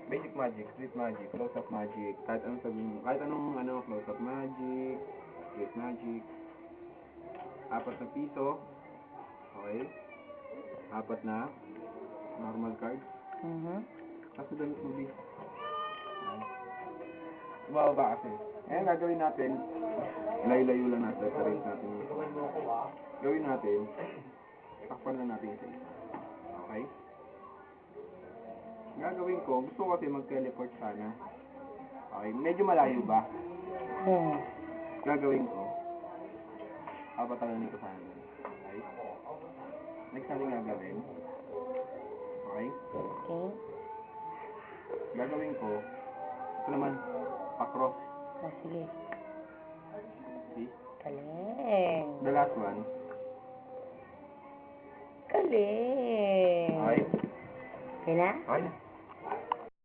Basic magic, street magic, close-up magic, kahit anong sabihin mo. Kahit anong close-up magic, street magic. 4 na piso. Okay. 4 na normal cards. Tapos damit mo, bis. Baba kasi. Ngayon gagawin natin, layo-layo lang natin, sarili natin. Gawin natin, takpan lang natin ito. Okay? Gagawin ko, gusto ko kasi mag-teleport sana. Okay, medyo malayo ba? Gagawin ko, papatalanin ko sana doon. Okay? Next natin gagawin. Okay? Okay. Gagawin ko, ito naman, pa-cross. Oh, sige. See? Galing. The last one. Galing. Okay? Okay na? Okay na.